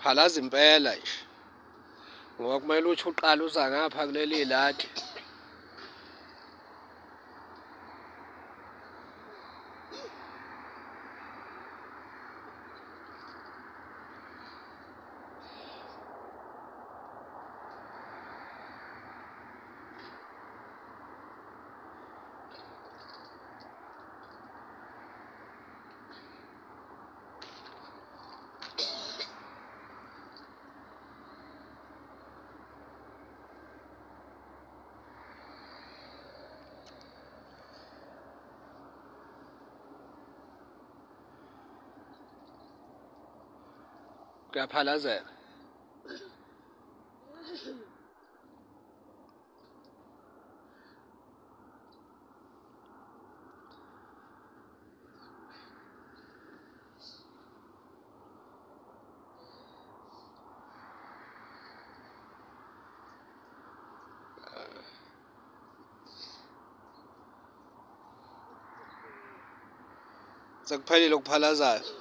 Uyaphalaza impela nje, ngoba kumele uthi uqala uza ngapha kuleli ladi. Kuyaphalazeka. Sekuphelile okuphalazayo.